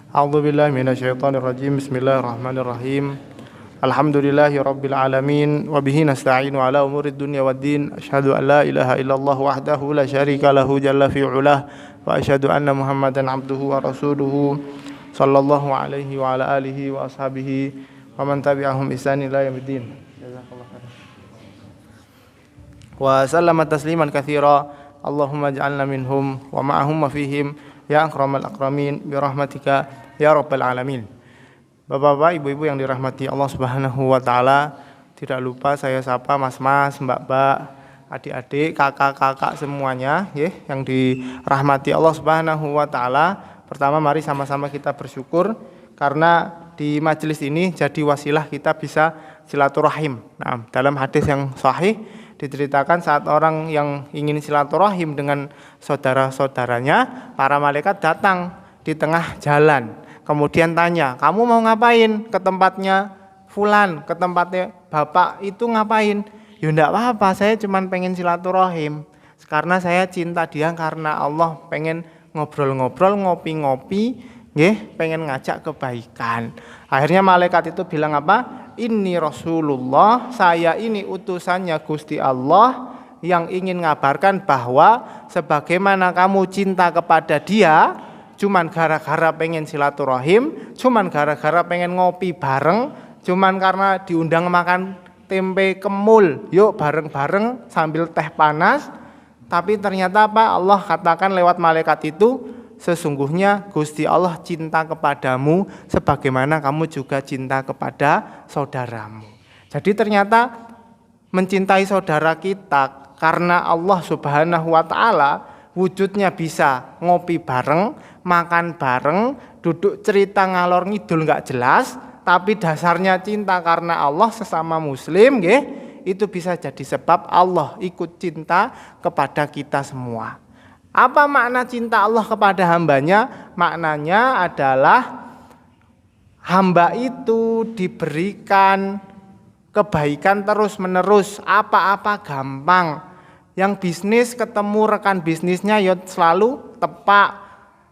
A'udzu billahi minasyaitonir rajim. Bismillahirrahmanirrahim. Alhamdulillahirabbil alamin wa bihi nasta'inu ala umurid dunya waddin. Asyhadu an la ilaha illallah wahdahu la syarika lahu jalla fi 'ulah wa asyhadu anna Muhammadan 'abduhu wa rasuluhu sallallahu alaihi wa ala alihi wa ashabihi wa man tabi'ahum ihsan ila yaumiddin. Jazakallahu khairan. Wa sallama tasliman katsira. Allahumma ij'alna minhum wa ma'ahum wa fihim ya akramal akramin bi rahmatika ya rabbal alamin. Bapak-bapak, ibu-ibu yang dirahmati Allah Subhanahu wa taala, tidak lupa saya sapa mas-mas, mbak-mbak, adik-adik, kakak-kakak semuanya ya yang dirahmati Allah Subhanahu wa taala. Pertama mari sama-sama kita bersyukur karena di majelis ini jadi wasilah kita bisa silaturahim. Nah, dalam hadis yang sahih diceritakan saat orang yang ingin silaturahim dengan saudara-saudaranya, para malaikat datang di tengah jalan. Kemudian tanya, kamu mau ngapain? Ke tempatnya fulan, ke tempatnya bapak itu ngapain? Ya enggak apa-apa, saya cuma pengen silaturahim. Karena saya cinta dia karena Allah, pengen ngobrol-ngobrol, ngopi-ngopi, pengen ngajak kebaikan. Akhirnya malaikat itu bilang apa? Inni Rasulullah, saya ini utusannya Gusti Allah yang ingin ngabarkan bahwa sebagaimana kamu cinta kepada dia, cuman gara-gara pengen silaturahim, cuman gara-gara pengen ngopi bareng, cuman karena diundang makan tempe kemul, yuk bareng-bareng sambil teh panas. Tapi ternyata apa? Allah katakan lewat malaikat itu, sesungguhnya Gusti Allah cinta kepadamu sebagaimana kamu juga cinta kepada saudaramu. Jadi ternyata mencintai saudara kita karena Allah Subhanahu wa taala wujudnya bisa ngopi bareng, makan bareng, duduk cerita ngalor ngidul enggak jelas, tapi dasarnya cinta karena Allah sesama muslim, itu bisa jadi sebab Allah ikut cinta kepada kita semua. Apa makna cinta Allah kepada hambanya? Maknanya adalah hamba itu diberikan kebaikan terus menerus, apa-apa gampang. Yang bisnis ketemu rekan bisnisnya ya selalu tepak.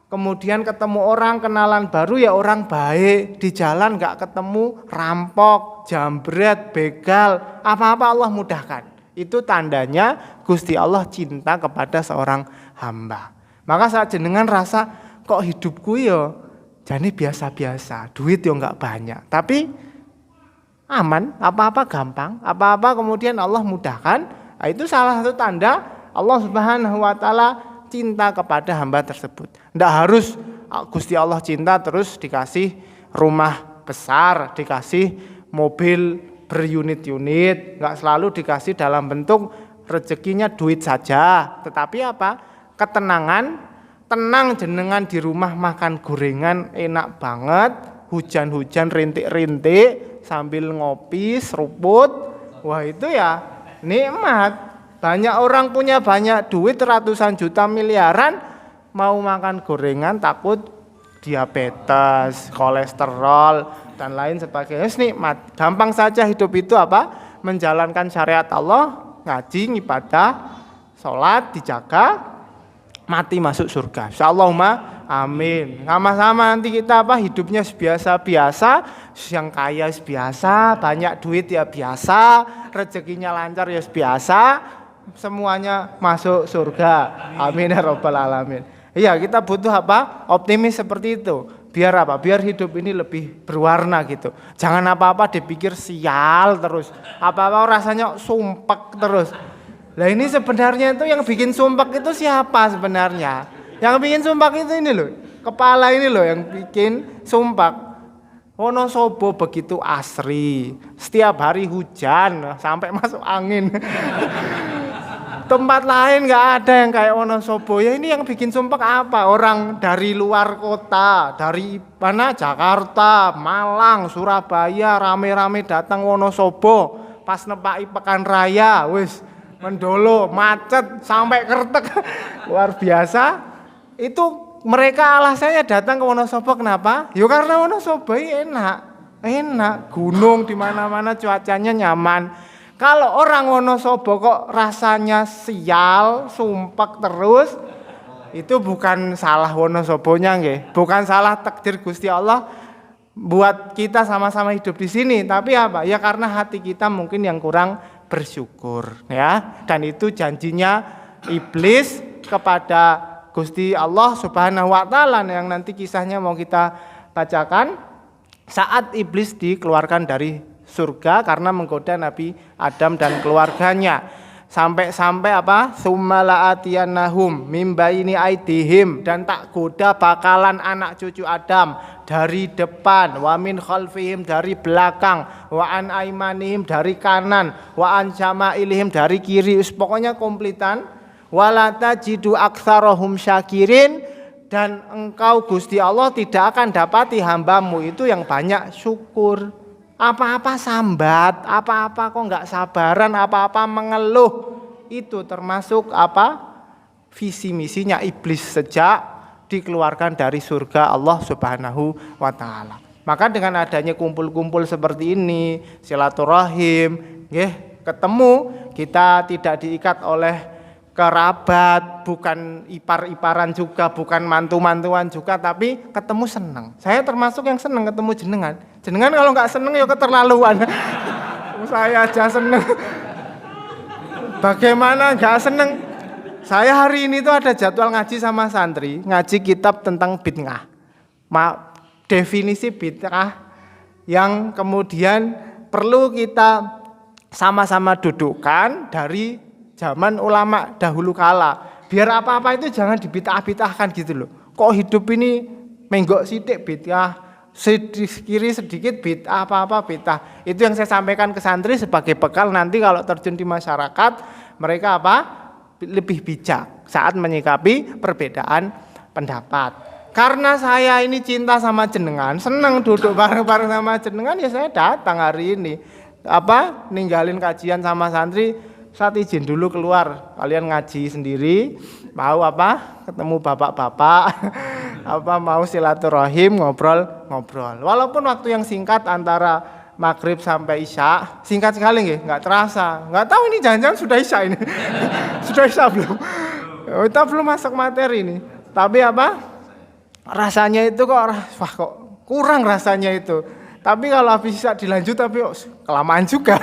Kemudian ketemu orang kenalan baru ya orang baik. Di jalan gak ketemu rampok, jambret, begal, apa-apa Allah mudahkan. Itu tandanya Gusti Allah cinta kepada seorang hamba. Maka saat jenengan rasa kok hidupku ya jadi biasa-biasa, duit ya enggak banyak, tapi aman, apa-apa gampang, apa-apa kemudian Allah mudahkan. Nah, itu salah satu tanda Allah Subhanahu wa taala cinta kepada hamba tersebut. Enggak harus Gusti Allah cinta terus dikasih rumah besar, dikasih mobil berunit-unit, enggak selalu dikasih dalam bentuk rezekinya duit saja, tetapi apa? Ketenangan, tenang jenengan di rumah makan gorengan enak banget, hujan-hujan rintik-rintik sambil ngopi seruput. Wah, itu ya nikmat. Banyak orang punya banyak duit ratusan juta miliaran, mau makan gorengan takut diabetes, kolesterol dan lain sebagainya. Nikmat. Gampang saja hidup itu apa? Menjalankan syariat Allah, ngaji, ibadah, sholat, dijaga, mati masuk surga. Insyaallah, amin. Sama-sama nanti kita apa? Hidupnya biasa-biasa, yang kaya biasa, banyak duit ya biasa, rezekinya lancar ya biasa, semuanya masuk surga. Amin ya rabbal alamin. Iya, kita butuh apa? Optimis seperti itu. Biar apa? Biar hidup ini lebih berwarna gitu. Jangan apa-apa dipikir sial terus. Apa-apa rasanya sumpek terus. Lah ini sebenarnya itu yang bikin sumpek itu siapa sebenarnya? Yang bikin sumpek itu ini loh. Kepala ini loh yang bikin sumpek. Wonosobo begitu asri. Setiap hari hujan sampai masuk angin. Tempat lain nggak ada yang kayak Wonosobo. Ya ini yang bikin sumpek apa? Orang dari luar kota, dari mana? Jakarta, Malang, Surabaya, rame-rame datang Wonosobo. Pas nepaki Pekan Raya, wis mendolo, macet sampai kertek. Luar biasa. Itu mereka alasannya datang ke Wonosobo kenapa? Ya karena Wonosobo enak, gunung di mana-mana, cuacanya nyaman. Kalau orang Wonosobo kok rasanya sial, sumpek terus, itu bukan salah Wonosobonya nggih, bukan salah takdir Gusti Allah buat kita sama-sama hidup di sini, tapi apa? Ya karena hati kita mungkin yang kurang bersyukur ya. Dan itu janjinya iblis kepada Gusti Allah Subhanahu wa taala yang nanti kisahnya mau kita bacakan saat iblis dikeluarkan dari surga karena menggoda Nabi Adam dan keluarganya. Sampai apa? Summala'atiyannahum mim baini aidihim, dan tak goda bakalan anak cucu Adam dari depan, wa min khalfihim dari belakang, wa an aimanihim dari kanan, wa an syama'ilihim dari kiri. Pokoknya komplitan. Wala tajidu aktsarahum syakirin, dan engkau Gusti Allah tidak akan dapati hambamu itu yang banyak syukur. Apa-apa sambat, apa-apa kok enggak sabaran, apa-apa mengeluh. Itu termasuk apa? Visi misinya iblis sejak dikeluarkan dari surga Allah Subhanahu wa taala. Maka dengan adanya kumpul-kumpul seperti ini, silaturahim, ketemu, kita tidak diikat oleh kerabat, bukan ipar-iparan juga, bukan mantu-mantuan juga, tapi ketemu senang. Saya termasuk yang senang ketemu jenengan. Jenengan kalau nggak senang ya keterlaluan. Saya aja senang. Bagaimana nggak senang? Saya hari ini tuh ada jadwal ngaji sama santri, ngaji kitab tentang bid'ah. Definisi bid'ah yang kemudian perlu kita sama-sama dudukkan dari zaman ulama dahulu kala. Biar apa-apa itu jangan dibid'ah-bid'ahkan gitu loh. Kok hidup ini menggok sidik bid'ah, kiri sedikit bid'ah, apa-apa bid'ah. Itu yang saya sampaikan ke santri sebagai bekal nanti kalau terjun di masyarakat, mereka apa? Lebih bijak saat menyikapi perbedaan pendapat. Karena saya ini cinta sama jenengan, senang duduk bareng-bareng sama jenengan, ya saya datang hari ini. Ninggalin kajian sama santri, saat izin dulu keluar, kalian ngaji sendiri, mau ketemu bapak-bapak, mau silaturahim, ngobrol. Walaupun waktu yang singkat antara maghrib sampai isya, singkat sekali nggak terasa. Nggak tahu ini jangan-jangan sudah isya ini, sudah isya belum? Kita belum masuk materi ini. Tapi rasanya itu kok kurang rasanya itu. Tapi kalau habis isya dilanjut, tapi kelamaan juga.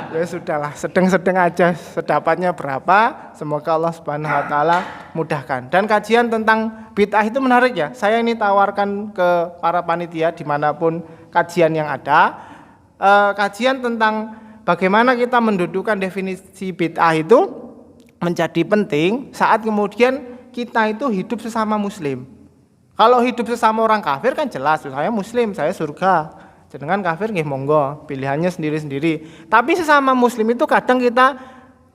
Ya sudahlah, sedang-sedang aja, sedapatnya berapa, semoga Allah Subhanahu wa taala mudahkan. Dan kajian tentang bid'ah itu menarik ya. Saya ini tawarkan ke para panitia dimanapun kajian yang ada, kajian tentang bagaimana kita mendudukan definisi bid'ah itu menjadi penting saat kemudian kita itu hidup sesama muslim. Kalau hidup sesama orang kafir kan jelas, saya muslim, saya surga. Jenengan kafir nggih monggo, pilihannya sendiri-sendiri. Tapi sesama muslim itu kadang kita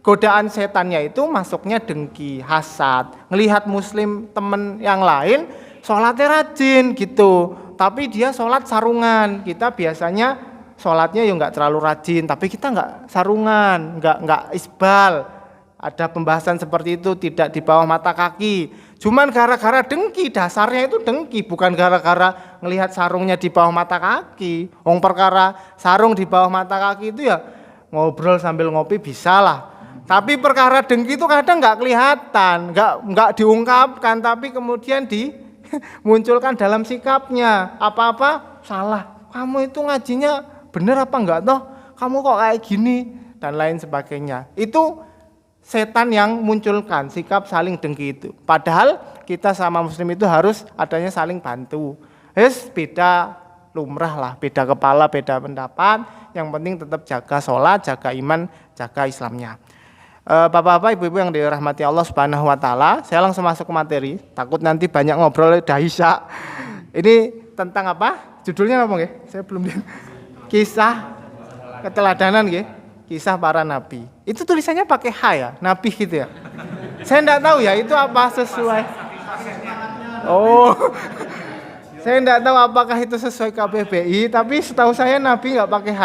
godaan setannya itu masuknya dengki, hasad, ngelihat muslim temen yang lain sholatnya rajin gitu, tapi dia sholat sarungan. Kita biasanya sholatnya ya nggak terlalu rajin, tapi kita nggak sarungan, nggak isbal. Ada pembahasan seperti itu, tidak di bawah mata kaki. Cuman gara-gara dengki, dasarnya itu dengki, bukan gara-gara ngelihat sarungnya di bawah mata kaki. Perkara sarung di bawah mata kaki itu ya ngobrol sambil ngopi bisa lah. Tapi perkara dengki itu kadang nggak kelihatan, nggak diungkapkan, tapi kemudian dimunculkan dalam sikapnya. Apa-apa salah, kamu itu ngajinya bener apa enggak toh? Kamu kok kayak gini dan lain sebagainya. Itu setan yang munculkan sikap saling dengki itu. Padahal kita sama muslim itu harus adanya saling bantu. Beda lumrah lah, beda kepala, beda pendapat. Yang penting tetap jaga sholat, jaga iman, jaga Islamnya. Bapak-bapak, ibu-ibu yang dirahmati Allah Subhanahu wa taala, saya langsung masuk ke materi. Takut nanti banyak ngobrol udah isya. Ini tentang apa? Judulnya apa nggih? Saya belum lihat. Kisah keteladanan nggih. Kisah para nabi. Itu tulisannya pakai H ya, nabi gitu ya. Saya enggak tahu ya itu apa sesuai. Oh. Saya enggak tahu apakah itu sesuai KBBI, tapi setahu saya nabi enggak pakai H.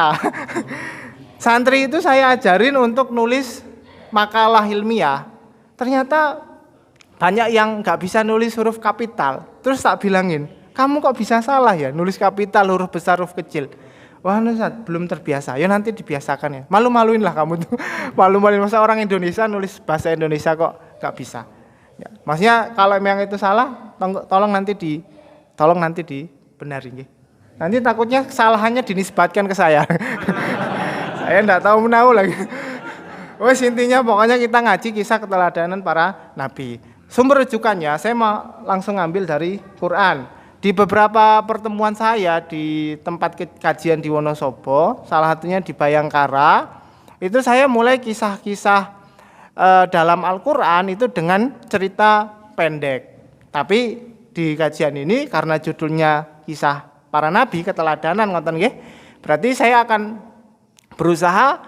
Santri itu saya ajarin untuk nulis makalah ilmiah. Ternyata banyak yang enggak bisa nulis huruf kapital. Terus tak bilangin, "Kamu kok bisa salah ya nulis kapital huruf besar huruf kecil?" Wah Nusat, belum terbiasa, ya nanti dibiasakan ya. Malu-maluin lah kamu tuh. Malu-maluin, masa orang Indonesia nulis bahasa Indonesia kok gak bisa. Ya. Maksudnya kalau memang itu salah, tolong nanti dibenarin. Nanti takutnya kesalahannya dinisbatkan ke saya. Saya enggak tahu menahu lagi. Wes intinya pokoknya kita ngaji kisah keteladanan para nabi. Sumber rujukannya saya mau langsung ngambil dari Quran. Di beberapa pertemuan saya di tempat kajian di Wonosobo, salah satunya di Bayangkara, itu saya mulai kisah-kisah dalam Al-Quran itu dengan cerita pendek. Tapi di kajian ini karena judulnya kisah para nabi keteladanan ngoten nggih, berarti saya akan berusaha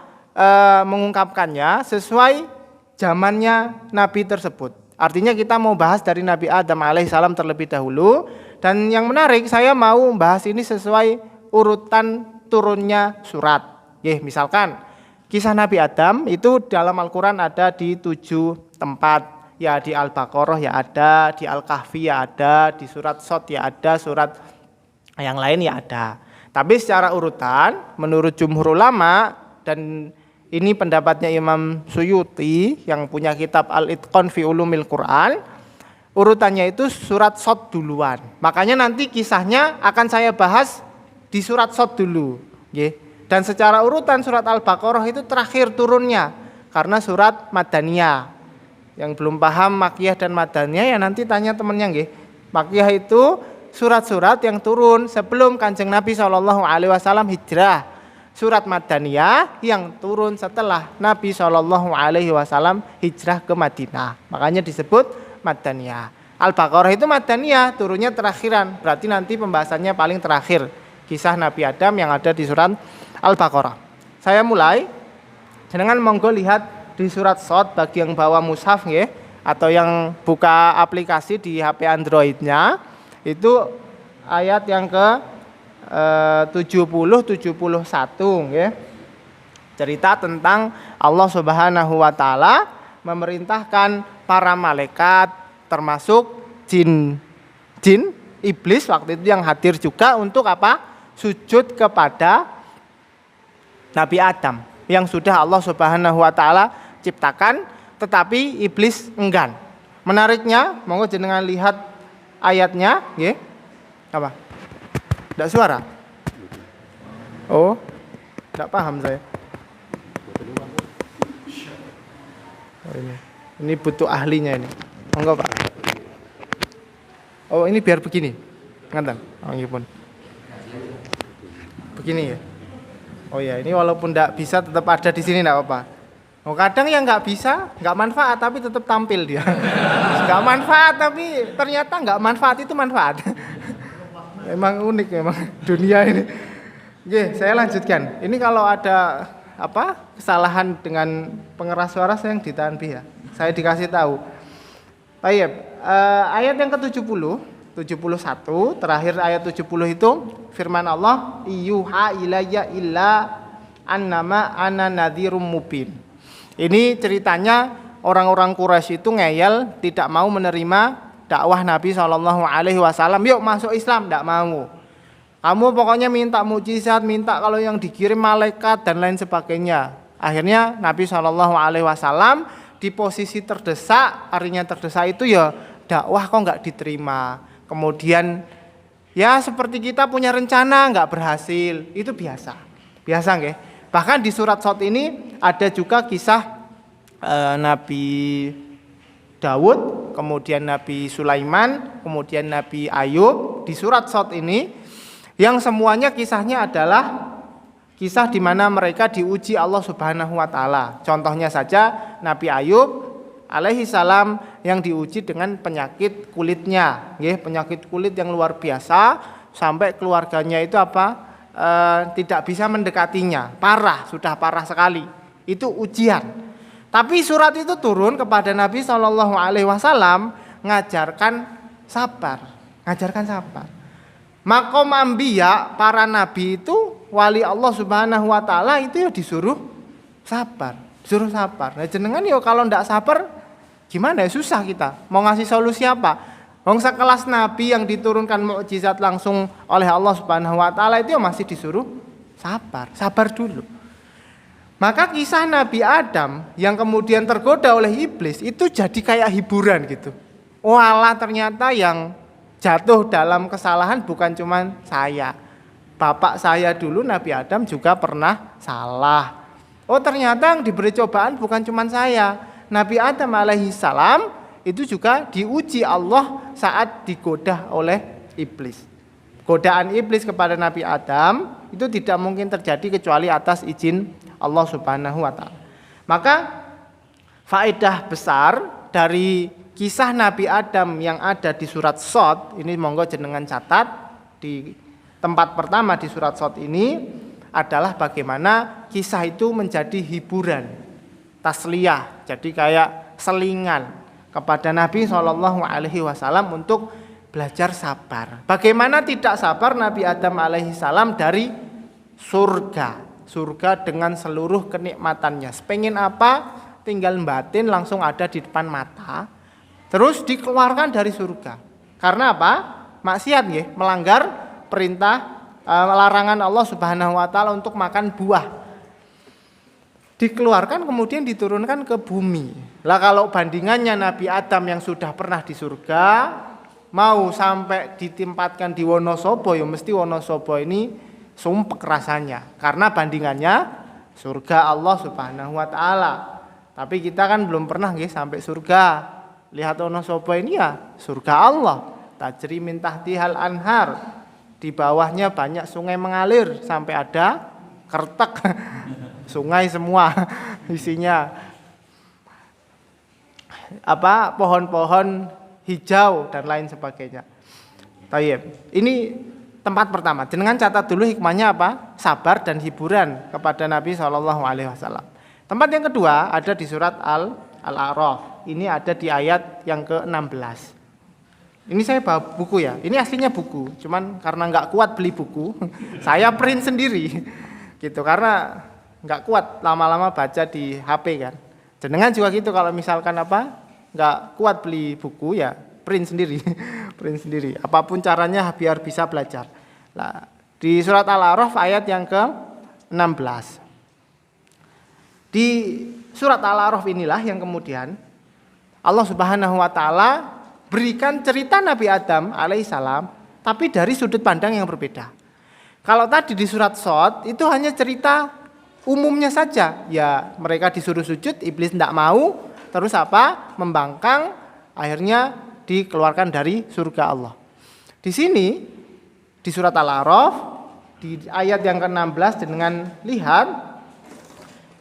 mengungkapkannya sesuai zamannya nabi tersebut. Artinya kita mau bahas dari Nabi Adam alaihissalam terlebih dahulu, dan yang menarik saya mau bahas ini sesuai urutan turunnya surat. Misalkan kisah Nabi Adam itu dalam Al-Quran ada di 7 tempat. Ya di Al-Baqarah ya ada, di Al-Kahfi ya ada, di surat Shad ya ada, surat yang lain ya ada. Tapi secara urutan menurut jumhur ulama, dan ini pendapatnya Imam Suyuti yang punya kitab Al-Itqan fi Ulumil Quran, urutannya itu surat Shad duluan. Makanya nanti kisahnya akan saya bahas di surat Shad dulu. Dan secara urutan surat Al-Baqarah itu terakhir turunnya, karena surat Madaniyah. Yang belum paham Makkiyah dan Madaniyah ya nanti tanya temennya nggih. Makkiyah itu surat-surat yang turun sebelum Kanjeng Nabi SAW hijrah. Surat Madaniyah yang turun setelah Nabi SAW hijrah ke Madinah. Makanya disebut Madaniyah. Al-Baqarah itu Madaniyah, turunnya terakhiran. Berarti nanti pembahasannya paling terakhir. Kisah Nabi Adam yang ada di surat Al-Baqarah. Saya mulai dengan monggo lihat di surat Shad bagi yang bawa mushaf ya, atau yang buka aplikasi di HP Androidnya, itu ayat yang ke 70-71 ya. Cerita tentang Allah Subhanahu wa taala memerintahkan para malaikat termasuk jin iblis waktu itu yang hadir juga untuk apa? Sujud kepada Nabi Adam yang sudah Allah Subhanahu wa taala ciptakan, tetapi iblis enggan. Menariknya, monggo jenengan lihat ayatnya, nggih. Apa? Enggak suara? Oh, enggak paham saya. Oh, ini butuh ahlinya ini. Monggo, Pak. Oh, ini biar begini. Ngaten. Oh, nggih pun. Begini ya. Oh ya, ini walaupun enggak bisa tetap ada di sini enggak apa-apa. Oh, kadang yang nggak bisa, nggak manfaat tapi tetap tampil dia. Nggak manfaat tapi ternyata nggak manfaat itu manfaat. Emang unik memang dunia ini. Oke, saya lanjutkan. Ini kalau ada kesalahan dengan pengeras suara saya yang ditahan ya. Saya dikasih tahu. Baik, ayat yang ke-70, 71, terakhir ayat 70 itu firman Allah, "Iyuha ilayya illa annama ana nadhirum mubin." Ini ceritanya orang-orang Quraisy itu ngeyel, tidak mau menerima dakwah Nabi SAW. Yuk masuk Islam, tidak mau. Kamu pokoknya minta mukjizat, minta kalau yang dikirim malaikat dan lain sebagainya. Akhirnya Nabi SAW di posisi terdesak, artinya terdesak itu ya dakwah kok nggak diterima. Kemudian ya seperti kita punya rencana nggak berhasil, itu biasa nggih. Bahkan di surat Shad ini ada juga kisah Nabi Daud, kemudian Nabi Sulaiman, kemudian Nabi Ayub di surat Shad ini, yang semuanya kisahnya adalah kisah di mana mereka diuji Allah Subhanahu wa taala. Contohnya saja Nabi Ayub alaihi salam yang diuji dengan penyakit kulitnya, penyakit kulit yang luar biasa sampai keluarganya itu tidak bisa mendekatinya, sudah parah sekali. Itu ujian. Tapi surat itu turun kepada Nabi SAW ngajarkan sabar. Makom ambiya, para nabi itu wali Allah Subhanahu wa taala itu ya disuruh sabar. Nah jenengan ya kalau ndak sabar gimana ya, susah kita. Mau ngasih solusi apa? Wong sekelas nabi yang diturunkan mukjizat langsung oleh Allah Subhanahu wa taala itu masih disuruh sabar dulu. Maka kisah Nabi Adam yang kemudian tergoda oleh iblis itu jadi kayak hiburan gitu. Walah ternyata yang jatuh dalam kesalahan bukan cuma saya. Bapak saya dulu Nabi Adam juga pernah salah. Oh ternyata yang diberi cobaan bukan cuma saya. Nabi Adam alaihi salam itu juga diuji Allah saat digoda oleh iblis. Godaan iblis kepada Nabi Adam itu tidak mungkin terjadi kecuali atas izin Allah Subhanahu wa taala. Maka faedah besar dari kisah Nabi Adam yang ada di surat Shad, ini monggo jenengan catat di tempat pertama di surat Shad ini adalah bagaimana kisah itu menjadi hiburan, tasliyah, jadi kayak selingan kepada Nabi SAW untuk belajar sabar. Bagaimana tidak sabar Nabi Adam alaihissalam dari surga dengan seluruh kenikmatannya. Pengen apa? Tinggal batin langsung ada di depan mata. Terus dikeluarkan dari surga. Karena apa? Maksiat nggih, melanggar perintah larangan Allah Subhanahu wa taala untuk makan buah. Dikeluarkan kemudian diturunkan ke bumi. Lah kalau bandingannya Nabi Adam yang sudah pernah di surga mau sampai ditempatkan di Wonosobo ya mesti Wonosobo ini sumpek rasanya karena bandingannya surga Allah Subhanahu wa taala. Tapi kita kan belum pernah nggih sampai surga. Lihat Wonosobo ini ya surga Allah. Tajri min tahtihal anhar. Di bawahnya banyak sungai mengalir sampai ada kertek. Sungai semua isinya pohon-pohon hijau dan lain sebagainya. Tayyib. Ini tempat pertama. Jenengan catat dulu hikmahnya apa? Sabar dan hiburan kepada Nabi SAW. Tempat yang kedua ada di surat Al-A'raf. Ini ada di ayat yang ke-16. Ini saya bawa buku ya. Ini aslinya buku. Cuman karena nggak kuat beli buku, saya print sendiri. Gitu karena nggak kuat lama-lama baca di HP kan. Jenengan juga gitu kalau misalkan nggak kuat beli buku ya print sendiri, print sendiri. Apapun caranya biar bisa belajar. Nah, di surat Al-A'raf ayat yang ke-16. Di surat Al-A'raf inilah yang kemudian Allah Subhanahu wa taala berikan cerita Nabi Adam alaihissalam tapi dari sudut pandang yang berbeda. Kalau tadi di surat Shad itu hanya cerita umumnya saja, ya mereka disuruh sujud, iblis tidak mau, terus membangkang, akhirnya dikeluarkan dari surga Allah. Di sini di surat Al-A'raf di ayat yang ke-16 dengan lihat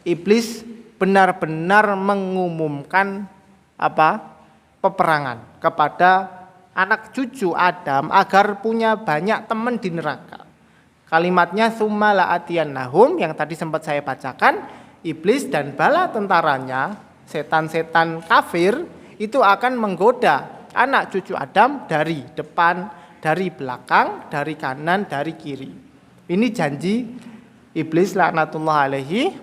iblis benar-benar mengumumkan peperangan kepada anak cucu Adam agar punya banyak teman di neraka. Kalimatnya summa la'atiyannahum yang tadi sempat saya bacakan, iblis dan bala tentaranya, setan-setan kafir itu akan menggoda anak cucu Adam dari depan, dari belakang, dari kanan, dari kiri. Ini janji iblis laknatullah alaihi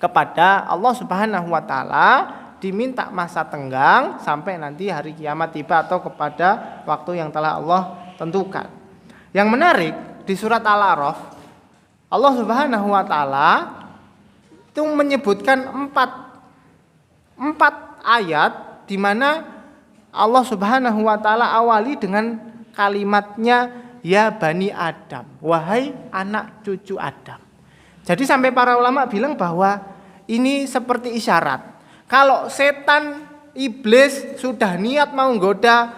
kepada Allah Subhanahu wa taala diminta masa tenggang sampai nanti hari kiamat tiba atau kepada waktu yang telah Allah tentukan. Yang menarik di surat Al-A'raf Allah Subhanahu wa taala itu menyebutkan empat ayat di mana Allah Subhanahu wa taala awali dengan kalimatnya ya bani Adam, wahai anak cucu Adam. Jadi sampai para ulama bilang bahwa ini seperti isyarat. Kalau setan iblis sudah niat mau menggoda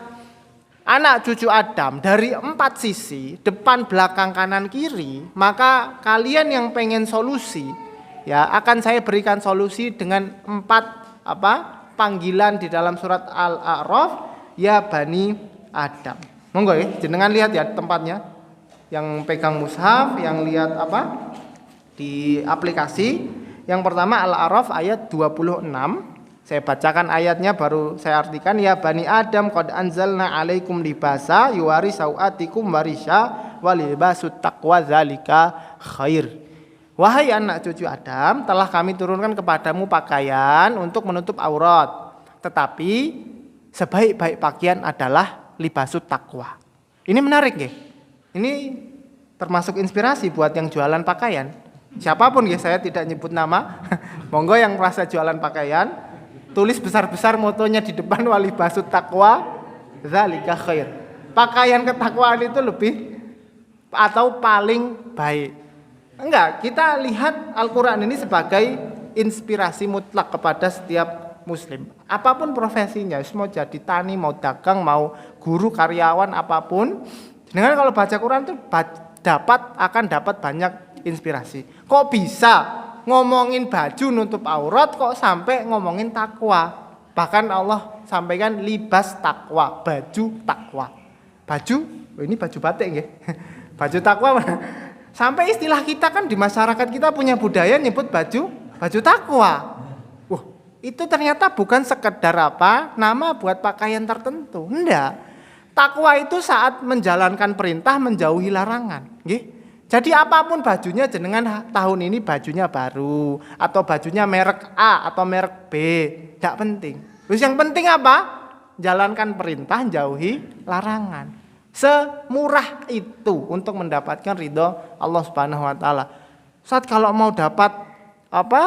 anak cucu Adam dari 4 sisi, depan, belakang, kanan, kiri, maka kalian yang pengen solusi, ya akan saya berikan solusi dengan 4 panggilan di dalam surat Al-A'raf, ya bani Adam. Monggo ya, jenengan lihat ya tempatnya. Yang pegang mushaf, yang lihat di aplikasi. Yang pertama Al-A'raf ayat 26. Saya bacakan ayatnya baru saya artikan. Ya bani Adam qad anzalna alaikum libasa yuwari sauatikum warisha walibasut taqwa zalika khair. Wahai anak cucu Adam, telah kami turunkan kepadamu pakaian untuk menutup aurat. Tetapi sebaik-baik pakaian adalah libasut taqwa. Ini menarik ya. Ini termasuk inspirasi buat yang jualan pakaian. Siapapun ya, saya tidak nyebut nama. Monggo yang merasa jualan pakaian, tulis besar-besar motonya di depan, walibasut taqwa dzalika khair. Pakaian ketakwaan itu lebih atau paling baik. Enggak, kita lihat Al-Qur'an ini sebagai inspirasi mutlak kepada setiap muslim. Apapun profesinya, mau jadi tani, mau dagang, mau guru, karyawan, apapun. Dengan kalau baca Quran itu akan dapat banyak inspirasi. Kok bisa ngomongin baju nutup aurat kok sampai ngomongin takwa? Bahkan Allah sampaikan libas takwa, baju takwa. Baju, ini baju batik ya. Baju takwa. Sampai istilah kita kan di masyarakat kita punya budaya nyebut baju takwa. Wah, itu ternyata bukan sekedar nama buat pakaian tertentu. Enggak. Takwa itu saat menjalankan perintah, menjauhi larangan. Nggih. Jadi apapun bajunya, jenengan tahun ini bajunya baru atau bajunya merek A atau merek B, tidak penting. Terus yang penting apa? Jalankan perintah, jauhi larangan. Semurah itu untuk mendapatkan ridho Allah Subhanahu wa taala. Saat kalau mau dapat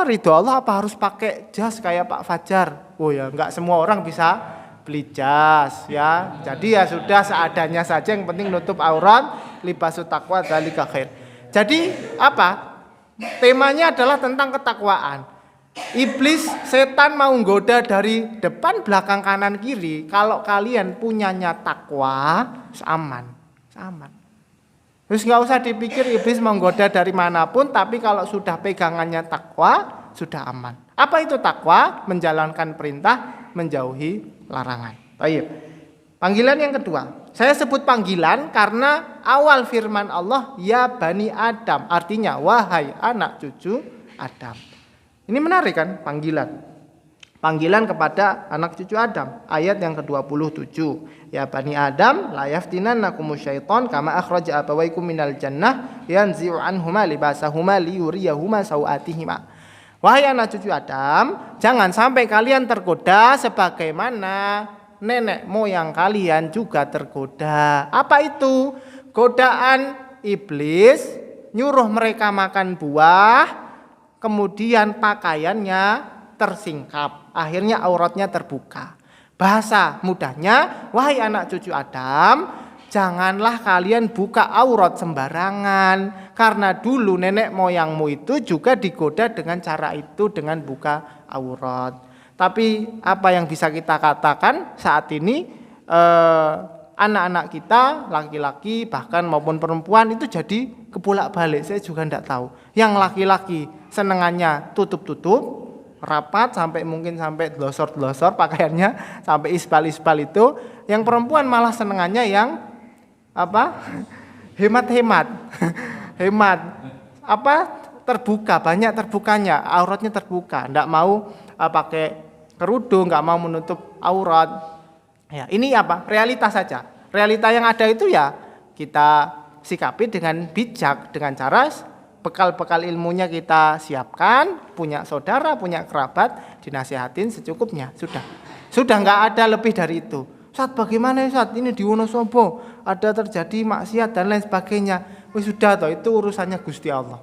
ridho Allah harus pakai jas kayak Pak Fajar? Oh ya, enggak semua orang bisa beli jas ya. Jadi ya sudah seadanya saja, yang penting nutup aurat, libasut taqwa dzalika khair. Jadi temanya adalah tentang ketakwaan. Iblis, setan mau goda dari depan, belakang, kanan, kiri. Kalau kalian punyanya takwa, aman. Terus nggak usah dipikir iblis menggoda dari manapun, tapi kalau sudah pegangannya takwa, sudah aman. Apa itu takwa? Menjalankan perintah, menjauhi larangan. Baik. Panggilan yang kedua. Saya sebut panggilan karena awal firman Allah, ya Bani Adam. Artinya, wahai anak cucu Adam. Ini menarik kan, panggilan. Panggilan kepada anak cucu Adam. Ayat yang ke-27. Ya Bani Adam, la yaftinannakumus syaiton kama akhraja abawaykum minal jannah yanzi'u anhuma libasahuma liyuriyahuma sawatihima. Wahai anak cucu Adam, jangan sampai kalian tergoda sebagaimana nenek moyang kalian juga tergoda. Apa itu? Godaan iblis, nyuruh mereka makan buah, kemudian pakaiannya tersingkap, akhirnya auratnya terbuka. Bahasa mudahnya, wahai anak cucu Adam, janganlah kalian buka aurat sembarangan, karena dulu nenek moyangmu itu juga digoda dengan cara itu, dengan buka aurat. Tapi apa yang bisa kita katakan saat ini, anak-anak kita, laki-laki bahkan maupun perempuan itu jadi kebolak-balik. Saya juga tidak tahu. Yang laki-laki senengannya tutup-tutup, rapat sampai mungkin sampai delosor-delosor pakaiannya, sampai isbal-isbal itu. Yang perempuan malah senengannya yang hemat-hemat. Hemat. Terbuka, banyak terbukanya, auratnya terbuka, tidak mau pakai kerudung, nggak mau menutup aurat. Ya, ini realitas saja. Realita yang ada itu ya kita sikapi dengan bijak, dengan cara bekal-bekal ilmunya kita siapkan, punya saudara, punya kerabat, dinasihatin secukupnya. Sudah nggak ada lebih dari itu. Saat bagaimana saat ini di Wonosobo ada terjadi maksiat dan lain sebagainya. Sudah toh, itu urusannya Gusti Allah.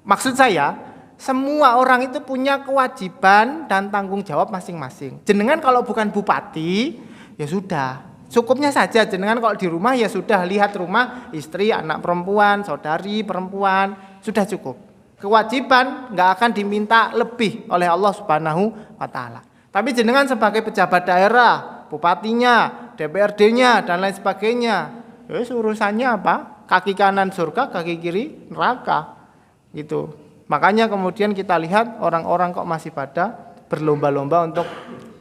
Maksud saya, semua orang itu punya kewajiban dan tanggung jawab masing-masing. Jenengan kalau bukan bupati, ya sudah, cukupnya saja. Jenengan kalau di rumah ya sudah, lihat rumah istri, anak perempuan, saudari perempuan, sudah cukup. Kewajiban nggak akan diminta lebih oleh Allah Subhanahu wa taala. Tapi jenengan sebagai pejabat daerah, bupatinya, DPRD-nya dan lain sebagainya, urusannya kaki kanan surga, kaki kiri neraka. Gitu. Makanya kemudian kita lihat orang-orang kok masih pada berlomba-lomba untuk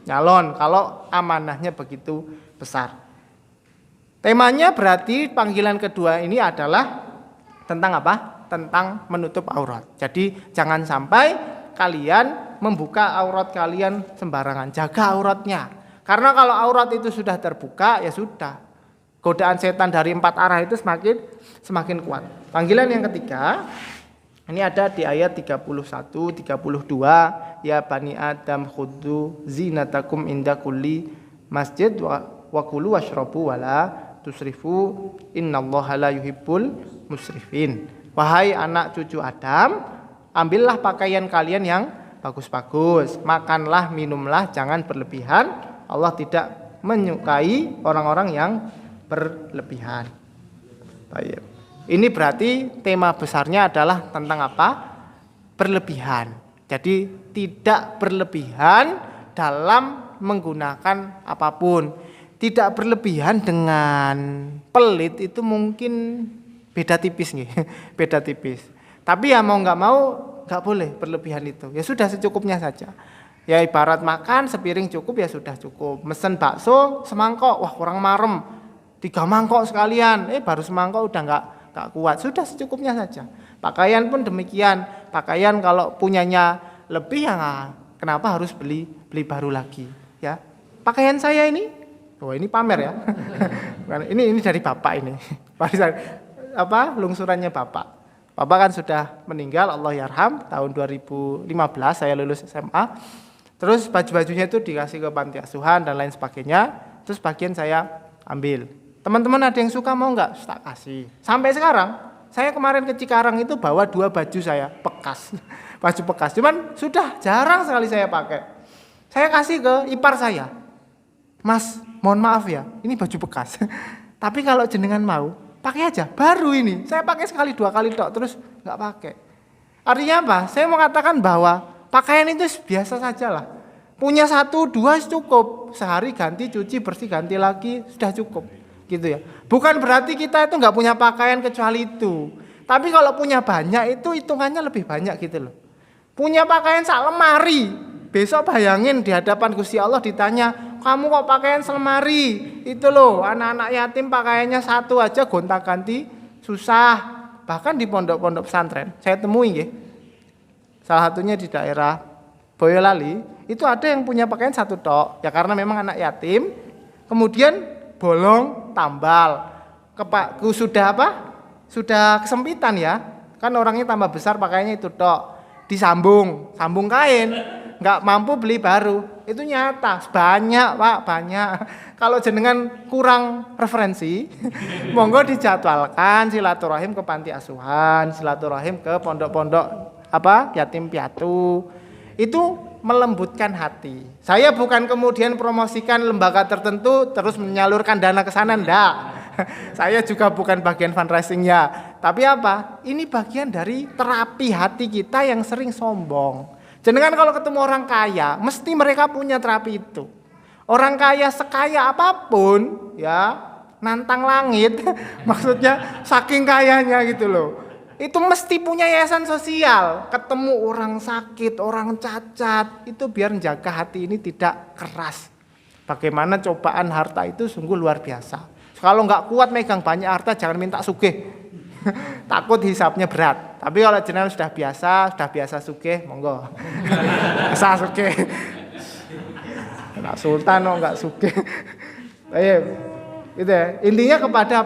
nyalon kalau amanahnya begitu besar. Temanya berarti panggilan kedua ini adalah tentang Tentang menutup aurat. Jadi jangan sampai kalian membuka aurat kalian sembarangan. Jaga auratnya. Karena kalau aurat itu sudah terbuka, ya sudah. Godaan setan dari 4 arah itu semakin kuat. Panggilan yang ketiga, ini ada di ayat 31, 32. Ya Bani Adam khudzu zinatakum inda kulli masjid wa kulu washrabu wala tusrifu innallaha la yuhibbul musrifin. Wahai anak cucu Adam, Ambillah pakaian kalian yang bagus-bagus. Makanlah, minumlah, jangan berlebihan. Allah tidak menyukai orang-orang yang berlebihan. Baik. Ini berarti tema besarnya adalah tentang apa? Berlebihan. Jadi tidak berlebihan dalam menggunakan apapun. Tidak berlebihan dengan pelit itu mungkin beda tipis nih, beda tipis. Tapi ya mau nggak mau nggak boleh berlebihan itu. Ya sudah secukupnya saja. Ya ibarat makan sepiring cukup ya sudah cukup. Mesen bakso semangkok, wah kurang marem. 3 mangkok sekalian, baru semangkok udah nggak kuat. Sudah secukupnya saja. Pakaian pun demikian. Pakaian kalau punyanya lebih ya kenapa harus beli baru lagi? Ya pakaian saya ini, oh ini pamer ya. ini dari bapak ini. Warisan lungsurannya bapak. Bapak kan sudah meninggal, Allah yarham, tahun 2015 saya lulus SMA. Terus baju-bajunya itu dikasih ke panti asuhan dan lain sebagainya. Terus bagian saya ambil. Teman-teman ada yang suka mau nggak? Tak kasih. Sampai sekarang, saya kemarin ke Cikarang itu bawa 2 baju saya bekas. Baju bekas, cuman sudah jarang sekali saya pakai. Saya kasih ke ipar saya. Mas, mohon maaf ya, ini baju bekas. Tapi kalau jenengan mau, pakai aja, baru ini. Saya pakai sekali 2 kali tok, terus nggak pakai. Artinya apa? Saya mau katakan bahwa pakaian itu biasa saja lah. Punya 1, 2 cukup. Sehari ganti, cuci, bersih, ganti lagi, sudah cukup. Gitu ya. Bukan berarti kita itu nggak punya pakaian kecuali itu. Tapi kalau punya banyak itu hitungannya lebih banyak gitu loh. Punya pakaian sak lemari. Besok bayangin di hadapan Gusti Allah ditanya, kamu kok pakaian selemari? Itu loh, anak-anak yatim pakaiannya 1 aja gonta-ganti susah. Bahkan di pondok-pondok pesantren, saya temui ya. Salah satunya di daerah Boyolali, itu ada yang punya pakaian 1 tok. Ya karena memang anak yatim. Kemudian bolong, tambal. Sudah apa? Sudah kesempitan ya. Kan orangnya tambah besar pakaiannya itu tok. Disambung kain. Nggak mampu beli baru, itu nyata, banyak Pak, banyak. Kalau jenengan kurang referensi, monggo dijadwalkan silaturahim ke panti asuhan, silaturahim ke pondok-pondok yatim piatu. Itu melembutkan hati. Saya bukan kemudian promosikan lembaga tertentu terus menyalurkan dana ke sana, enggak. Saya juga bukan bagian fundraisingnya. Tapi ini bagian dari terapi hati kita yang sering sombong. Jenengan kalau ketemu orang kaya, mesti mereka punya terapi itu. Orang kaya sekaya apapun, ya nantang langit, maksudnya saking kayanya gitu loh. Itu mesti punya yayasan sosial. Ketemu orang sakit, orang cacat, itu biar menjaga hati ini tidak keras. Bagaimana cobaan harta itu sungguh luar biasa. Kalau nggak kuat megang banyak harta, jangan minta sugih. Takut hisapnya berat. Tapi kalau jenengan sudah biasa sugih, monggo. Asa sugih. Nak sultan enggak sugih. Baik. Gitu ya. Intinya kepada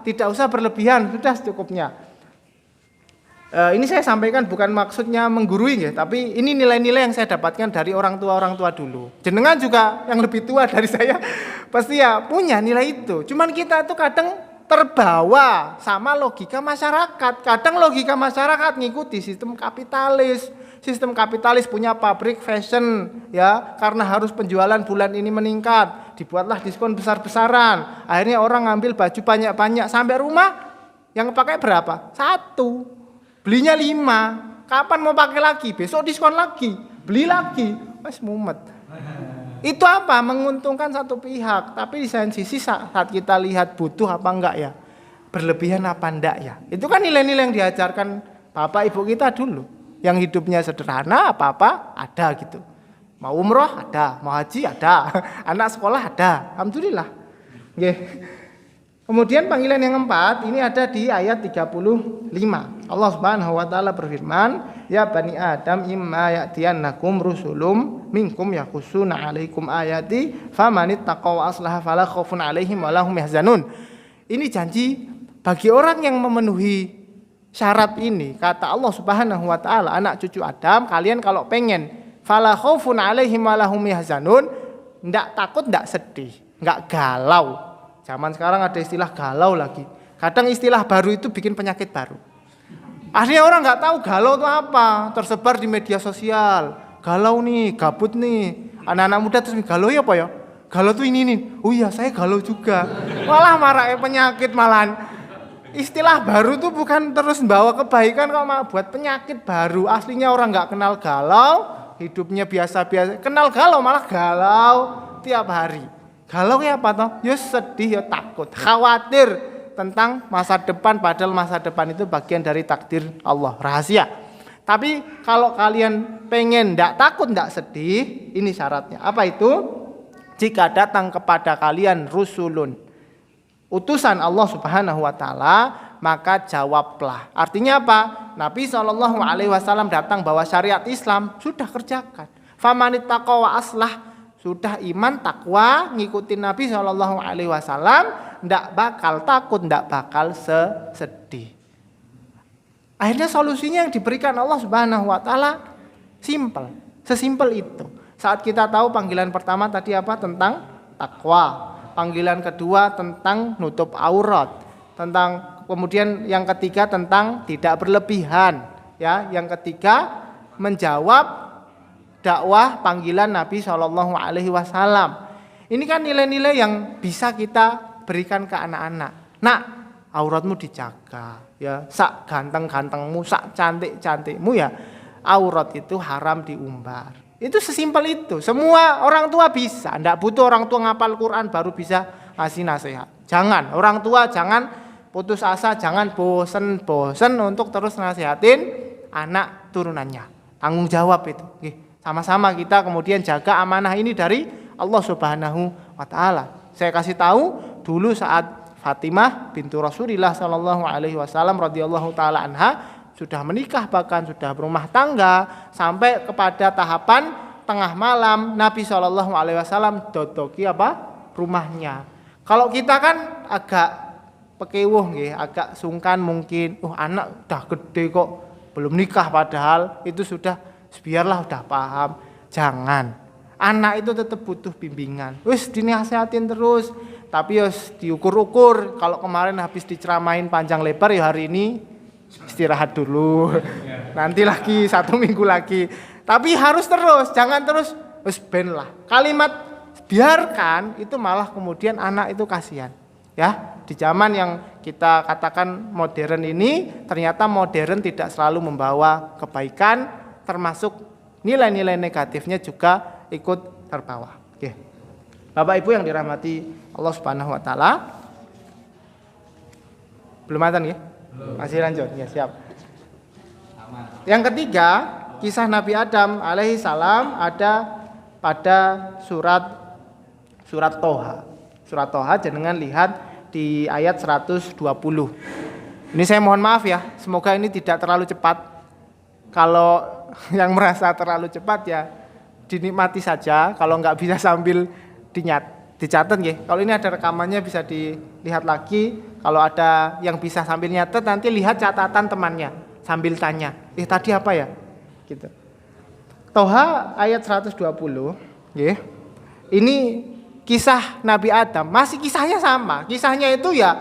tidak usah berlebihan, sudah secukupnya. Ini saya sampaikan bukan maksudnya menggurui ya, tapi ini nilai-nilai yang saya dapatkan dari orang tua dulu. Jenengan juga yang lebih tua dari saya pasti ya punya nilai itu. Cuman kita tuh kadang terbawa sama logika masyarakat. Kadang logika masyarakat ngikuti sistem kapitalis. Sistem kapitalis punya pabrik fashion ya, karena harus penjualan bulan ini meningkat, dibuatlah diskon besar-besaran. Akhirnya orang ngambil baju banyak-banyak sampai rumah yang pakai berapa? 1. Belinya 5. Kapan mau pakai lagi? Besok diskon lagi. Beli lagi. Wes mumet. Itu menguntungkan satu pihak, tapi di sisi saat kita lihat butuh apa enggak ya, berlebihan apa enggak ya, itu kan nilai-nilai yang diajarkan bapak ibu kita dulu, yang hidupnya sederhana, apa-apa ada gitu, mau umroh ada, mau haji ada, anak sekolah ada, alhamdulillah. Kemudian panggilan yang keempat ini ada di ayat 35. Allah Subhanahu wa taala berfirman, "Ya bani Adam imma ya'tiyannakum rusulum minkum yaqussuna 'alaikum ayati famanittaqa wa aslaha fala khaufun 'alaihim wa lahum yahzanun." Ini janji bagi orang yang memenuhi syarat ini, kata Allah Subhanahu wa taala, anak cucu Adam, kalian kalau pengen fala khaufun 'alaihim wa lahum yahzanun, enggak takut, enggak sedih, enggak galau. Zaman sekarang ada istilah galau lagi. Kadang istilah baru itu bikin penyakit baru. Akhirnya orang nggak tahu galau itu apa, tersebar di media sosial. Galau nih, gabut nih. Anak-anak muda terus galau ya apa ya? Galau tuh ini nih. Oh iya, saya galau juga. Malah marah penyakit malahan. Istilah baru tuh bukan terus bawa kebaikan kok, malah buat penyakit baru. Aslinya orang nggak kenal galau, hidupnya biasa-biasa. Kenal galau malah galau tiap hari. Galau ya apa toh? Ya sedih, ya takut, khawatir tentang masa depan, padahal masa depan itu bagian dari takdir Allah, rahasia. Tapi kalau kalian pengen ndak takut, ndak sedih, ini syaratnya. Apa itu? Jika datang kepada kalian rusulun, utusan Allah Subhanahu wa taala, maka jawablah. Artinya apa? Nabi SAW datang bawa syariat Islam, sudah kerjakan. Famanittaqa wa aslah, sudah iman takwa ngikutin Nabi SAW, ndak bakal takut, ndak bakal sedih. Akhirnya solusinya yang diberikan Allah Subhanahu wa taala simpel, sesimpel itu. Saat kita tahu panggilan pertama tadi apa? Tentang takwa. Panggilan kedua tentang nutup aurat. Tentang kemudian yang ketiga tentang tidak berlebihan, ya. Yang ketiga menjawab dakwah panggilan Nabi Shallallahu alaihi wasallam. Ini kan nilai-nilai yang bisa kita berikan ke anak-anak. Nak, auratmu dijaga, ya, sak ganteng-gantengmu, sak cantik-cantikmu, ya, aurat itu haram diumbar. Itu sesimpel itu. Semua orang tua bisa, enggak butuh orang tua ngapal Quran baru bisa ngasih nasihat. Jangan, orang tua jangan putus asa, jangan bosen-bosen untuk terus nasihatin anak turunannya. Tanggung jawab itu. Sama-sama kita kemudian jaga amanah ini dari Allah Subhanahu wa taala. Saya kasih tahu dulu saat Fatimah bintu Rasulillah sallallahu alaihi wasallam radhiyallahu taala anha sudah menikah, bahkan sudah berumah tangga, sampai kepada tahapan tengah malam Nabi sallallahu alaihi wasallam dodoki rumahnya. Kalau kita kan agak pekewuh nggih, agak sungkan mungkin, anak udah gede kok belum nikah, padahal itu sudah biarlah udah paham. Jangan. Anak itu tetap butuh bimbingan. Wis dinasihatin terus, tapi harus diukur-ukur. Kalau kemarin habis diceramain panjang lebar, ya hari ini istirahat dulu. Nanti lagi 1 minggu lagi. Tapi harus terus, jangan terus wis ben lah. Kalimat biarkan itu malah kemudian anak itu kasihan. Ya, di zaman yang kita katakan modern ini, ternyata modern tidak selalu membawa kebaikan, termasuk nilai-nilai negatifnya juga ikut terbawa. Oke. Bapak Ibu yang dirahmati Allah Subhanahu wa taala. Belum ada nih? Masih lanjut. Ya, siap. Yang ketiga, kisah Nabi Adam alaihi salam ada pada surat Toha. Surat Toha jenengan lihat di ayat 120. Ini saya mohon maaf ya, semoga ini tidak terlalu cepat. Kalau yang merasa terlalu cepat ya dinikmati saja, kalau nggak bisa sambil dicatat ya. Kalau ini ada rekamannya bisa dilihat lagi. Kalau ada yang bisa sambil nyatet, nanti lihat catatan temannya sambil tanya, tadi apa ya? Gitu. Toha ayat 120, ya. Ini kisah Nabi Adam, masih kisahnya sama. Kisahnya itu ya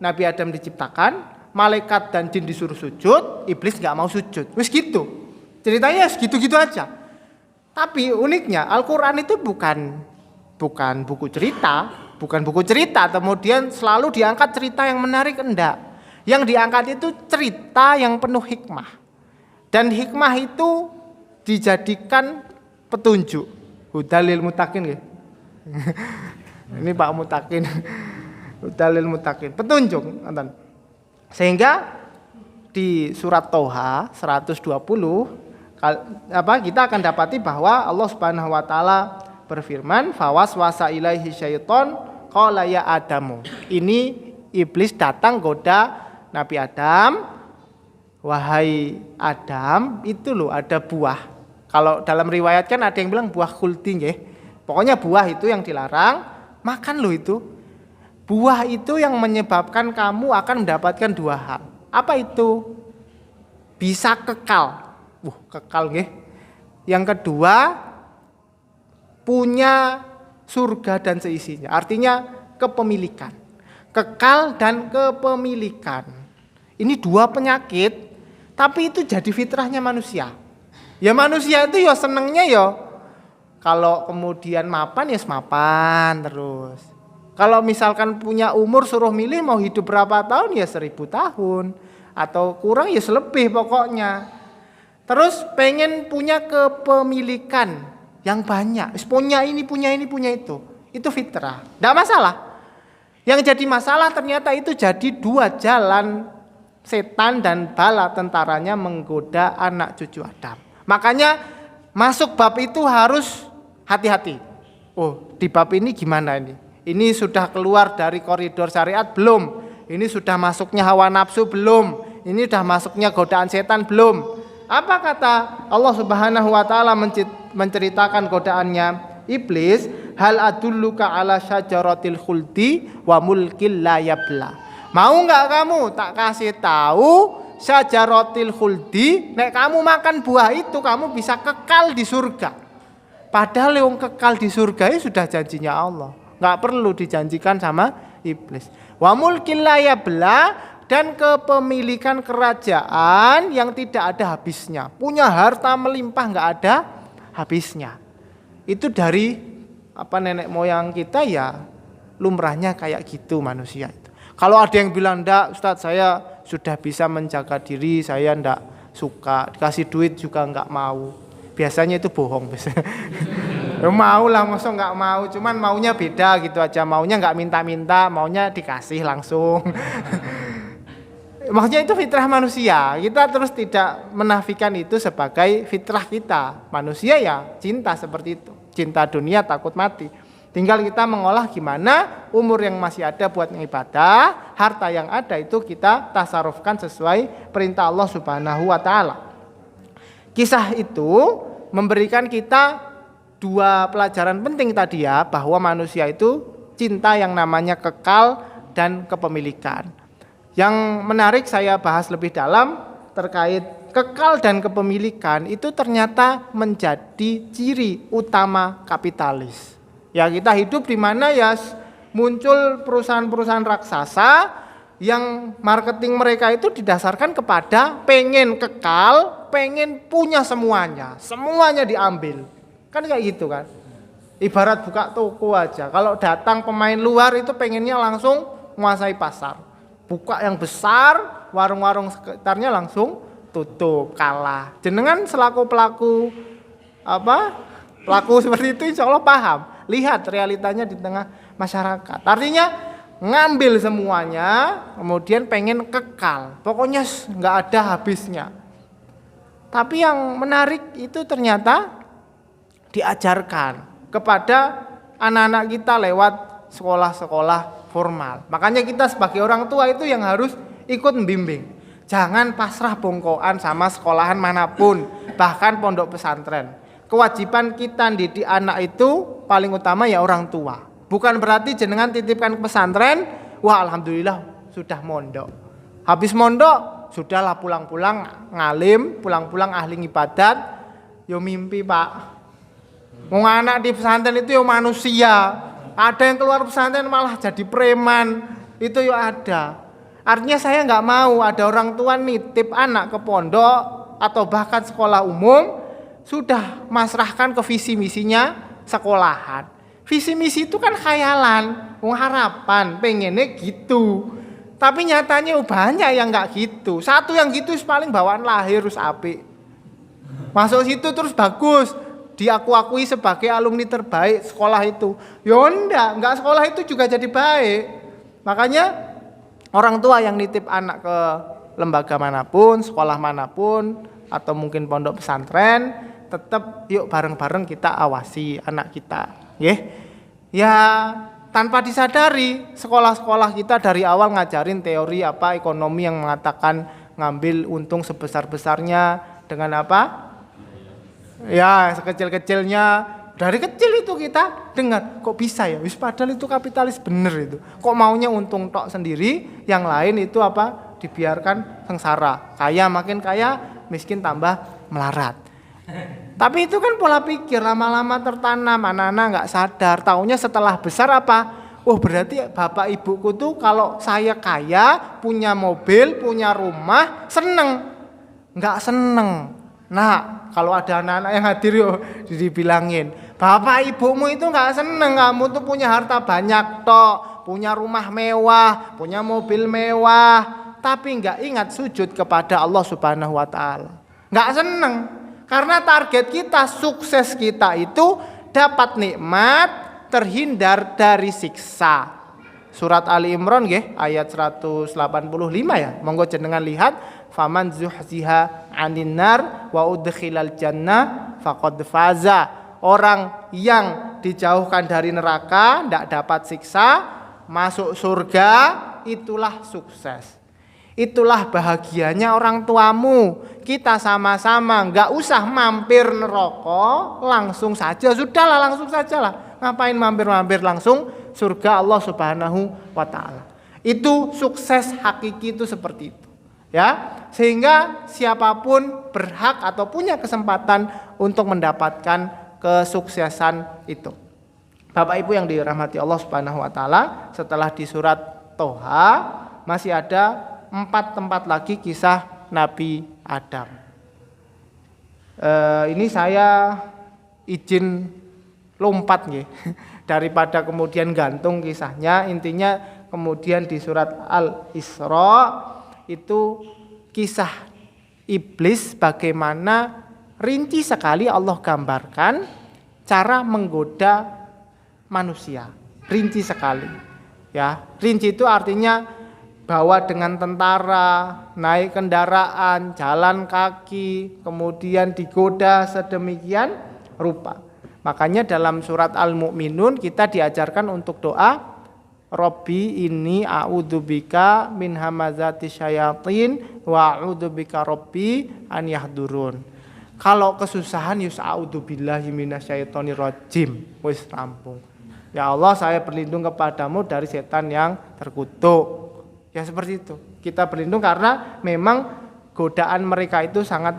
Nabi Adam diciptakan, malaikat dan jin disuruh sujud, iblis nggak mau sujud. Wis gitu. Ceritanya segitu-gitu aja. Tapi uniknya Al-Quran itu bukan buku cerita, kemudian selalu diangkat cerita yang menarik, enggak. Yang diangkat itu cerita yang penuh hikmah. Dan hikmah itu dijadikan petunjuk. Hudalil mutakin ya. Ini Pak Mutakin. Hudalil mutakin, petunjuk. Sehingga di surat Toha 120 kita akan dapati bahwa Allah Subhanahu wa taala berfirman, fawaswasa ilaihi syaiton qala ya Adamu. Ini iblis datang goda Nabi Adam. Wahai Adam, itu loh ada buah. Kalau dalam riwayat kan ada yang bilang buah khuldi nggih. Pokoknya buah itu yang dilarang, makan loh itu. Buah itu yang menyebabkan kamu akan mendapatkan 2 hal. Apa itu? Bisa kekal. Kekal nggih. Yang kedua, punya surga dan seisinya. Artinya kepemilikan. Kekal dan kepemilikan. Ini 2 penyakit Tapi itu jadi fitrahnya manusia. Ya manusia itu ya senengnya ya kalau kemudian mapan ya mapan terus. Kalau misalkan punya umur suruh milih mau hidup berapa tahun ya 1000 tahun. Atau kurang ya selebih pokoknya. Terus pengen punya kepemilikan yang banyak. Punya ini, punya itu. Itu fitrah. Tidak masalah. Yang jadi masalah ternyata itu jadi dua jalan setan dan bala tentaranya menggoda anak cucu Adam. Makanya masuk bab itu harus hati-hati. Oh, di bab ini gimana ini? Ini sudah keluar dari koridor syariat belum? Ini sudah masuknya hawa nafsu belum? Ini sudah masuknya godaan setan belum? Apa kata Allah Subhanahu wa taala menceritakan godaannya iblis? Hal adulluka ala syajaratil khuldi wa mulkil la yabla. Mau enggak kamu tak kasih tahu syajaratil khuldi, nek kamu makan buah itu kamu bisa kekal di surga. Padahal yang kekal di surga itu sudah janjinya Allah. Enggak perlu dijanjikan sama iblis. Wa mulkil la yabla, dan kepemilikan kerajaan yang tidak ada habisnya. Punya harta melimpah enggak ada habisnya. Itu dari nenek moyang kita ya lumrahnya kayak gitu manusia itu. Kalau ada yang bilang enggak Ustadz saya sudah bisa menjaga diri, saya enggak suka, dikasih duit juga enggak mau. Biasanya itu bohong biasanya. Mau lah, masa enggak mau, cuman maunya beda gitu aja, maunya enggak minta-minta, maunya dikasih langsung. Maksudnya itu fitrah manusia. Kita terus tidak menafikan itu sebagai fitrah kita. Manusia ya cinta seperti itu. Cinta dunia takut mati. Tinggal kita mengolah gimana umur yang masih ada buat ibadah, harta yang ada itu kita tasarufkan sesuai perintah Allah Subhanahu wa taala. Kisah itu memberikan kita dua pelajaran penting tadi ya, bahwa manusia itu cinta yang namanya kekal dan kepemilikan. Yang menarik saya bahas lebih dalam terkait kekal dan kepemilikan itu ternyata menjadi ciri utama kapitalis. Ya kita hidup di mana ya muncul perusahaan-perusahaan raksasa yang marketing mereka itu didasarkan kepada pengen kekal, pengen punya semuanya diambil. Kan kayak gitu kan. Ibarat buka toko aja, kalau datang pemain luar itu pengennya langsung menguasai pasar. Buka yang besar, warung-warung sekitarnya langsung tutup, kalah. Jenengan selaku pelaku seperti itu insya Allah paham. Lihat realitanya di tengah masyarakat. Artinya ngambil semuanya, kemudian pengen kekal. Pokoknya nggak ada habisnya. Tapi yang menarik itu ternyata diajarkan kepada anak-anak kita lewat sekolah-sekolah formal. Makanya kita sebagai orang tua itu yang harus ikut membimbing. Jangan pasrah bongkoan sama sekolahan manapun, bahkan pondok pesantren. Kewajiban kita didik anak itu paling utama ya orang tua. Bukan berarti jenengan titipkan ke pesantren, wah alhamdulillah sudah mondok. Habis mondok, sudahlah pulang-pulang ngalim, pulang-pulang ahli ibadat, yo mimpi Pak. Mau anak di pesantren itu yo manusia. Ada yang keluar pesantren malah jadi preman, itu yo ada. Artinya saya nggak mau ada orang tua nitip anak ke pondok atau bahkan sekolah umum sudah masrahkan ke visi misinya sekolahan. Visi misi itu kan khayalan, harapan, pengennya gitu. Tapi nyatanya banyak yang nggak gitu. Satu yang gitu paling bawaan lahir terus apik. Masuk situ terus bagus, diakui sebagai alumni terbaik sekolah itu. Ya enggak sekolah itu juga jadi baik. Makanya orang tua yang nitip anak ke lembaga manapun, sekolah manapun, atau mungkin pondok pesantren, tetap yuk bareng-bareng kita awasi anak kita. Ya tanpa disadari sekolah-sekolah kita dari awal ngajarin teori ekonomi yang mengatakan ngambil untung sebesar-besarnya dengan ya sekecil-kecilnya. Dari kecil itu kita dengar, kok bisa ya? Padahal itu kapitalis bener itu. Kok maunya untung tok sendiri, yang lain itu dibiarkan sengsara. Kaya makin kaya, miskin tambah melarat. Tapi itu kan pola pikir lama-lama tertanam, anak-anak nggak sadar. Taunya setelah besar oh berarti bapak ibuku tuh kalau saya kaya, punya mobil, punya rumah, seneng. nggak seneng. Nah, kalau ada anak-anak yang hadir yuk dibilangin, bapak ibumu itu nggak seneng kamu tuh punya harta banyak tok, punya rumah mewah, punya mobil mewah, tapi nggak ingat sujud kepada Allah Subhanahu wa taala. Nggak seneng. Karena target kita, sukses kita itu dapat nikmat, terhindar dari siksa. Surat Ali Imran nggih ayat 185 ya. Monggo jenengan lihat, faman zuhziha 'anil nar wa udkhilal jannah faqad faza. Orang yang dijauhkan dari neraka, tidak dapat siksa, masuk surga, itulah sukses. Itulah bahagianya orang tuamu. Kita sama-sama nggak usah mampir neraka, langsung saja, sudahlah langsung sajalah. Ngapain mampir-mampir, langsung surga Allah Subhanahu wa taala. Itu sukses hakiki itu seperti itu. Ya, sehingga siapapun berhak atau punya kesempatan untuk mendapatkan kesuksesan itu. Bapak Ibu yang dirahmati Allah Subhanahu wa taala, setelah di surat Toha masih ada 4 tempat lagi kisah Nabi Adam. Ini saya izin lompat nggih daripada kemudian gantung kisahnya. Intinya kemudian di surat Al-Isra itu kisah iblis, bagaimana rinci sekali Allah gambarkan cara menggoda manusia. Rinci sekali. Ya, rinci itu artinya bawa dengan tentara, naik kendaraan, jalan kaki, kemudian digoda sedemikian rupa. Makanya dalam surat Al-Mu'minun kita diajarkan untuk doa, Robbi inni a'udzubika min hamazati syayatin wa a'udzubika Robbi an yahdurun. Kalau kesusahan a'udzubillahi minasyaitonir rajim. Wis rampung. Ya Allah, saya berlindung kepadamu dari setan yang terkutuk. Ya seperti itu. Kita berlindung karena memang godaan mereka itu sangat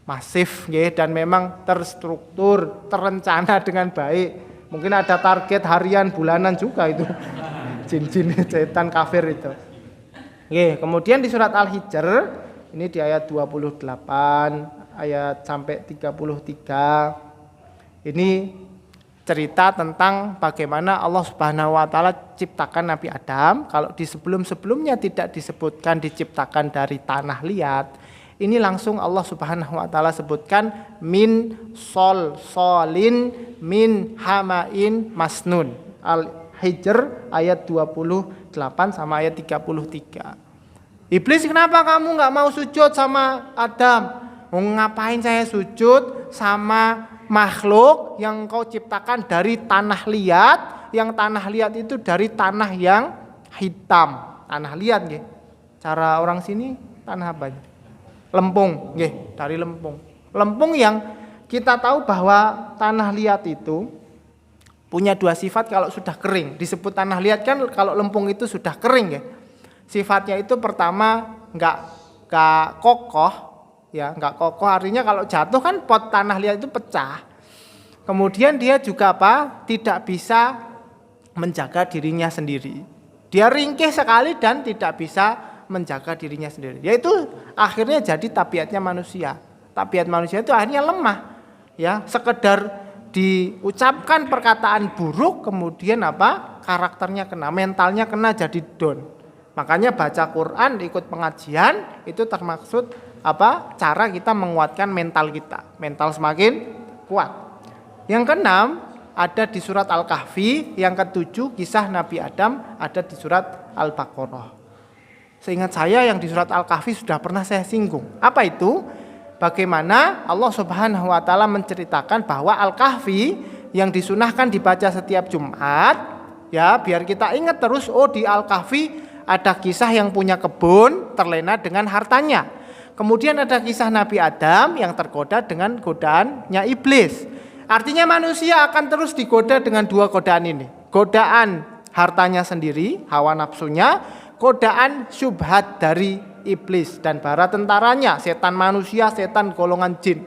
masif nggih, dan memang terstruktur, terencana dengan baik. Mungkin ada target harian, bulanan juga itu. Jin-jin setan kafir itu. Nggih, kemudian di surat Al-Hijr ini di ayat 28 ayat sampai 33. Ini cerita tentang bagaimana Allah Subhanahu wa taala ciptakan Nabi Adam. Kalau di sebelum-sebelumnya tidak disebutkan diciptakan dari tanah liat, ini langsung Allah Subhanahu wa taala sebutkan min solin min hamain masnun. Al-Hijr ayat 28 sama ayat 33. Iblis, kenapa kamu nggak mau sujud sama Adam? Mau ngapain saya sujud sama makhluk yang kau ciptakan dari tanah liat, yang tanah liat itu dari tanah yang hitam. Tanah liat nggih. Cara orang sini tanah apa? Lempung nggih, dari lempung. Lempung yang kita tahu bahwa tanah liat itu punya 2 sifat kalau sudah kering. Disebut tanah liat kan kalau lempung itu sudah kering ya. Sifatnya itu pertama enggak kokoh. Ya, enggak kokoh, artinya kalau jatuh kan pot tanah liat itu pecah. Kemudian dia juga tidak bisa menjaga dirinya sendiri. Dia ringkih sekali dan tidak bisa menjaga dirinya sendiri. Yaitu akhirnya jadi tabiatnya manusia. Tabiat manusia itu akhirnya lemah. Ya, sekedar diucapkan perkataan buruk kemudian karakternya kena, mentalnya kena, jadi down. Makanya baca Quran, ikut pengajian itu termaksud cara kita menguatkan mental kita, mental semakin kuat. Yang keenam ada di surat Al-Kahfi, yang ketujuh kisah Nabi Adam ada di surat Al-Baqarah. Seingat saya yang di surat Al-Kahfi sudah pernah saya singgung. Apa itu? Bagaimana Allah Subhanahu wa taala menceritakan bahwa Al-Kahfi yang disunahkan dibaca setiap Jumat, ya biar kita ingat terus, di Al-Kahfi ada kisah yang punya kebun terlena dengan hartanya. Kemudian ada kisah Nabi Adam yang tergoda dengan godaannya iblis. Artinya manusia akan terus digoda dengan 2 godaan ini. Godaan hartanya sendiri, hawa nafsunya, godaan syubhat dari iblis dan para tentaranya, setan manusia, setan golongan jin.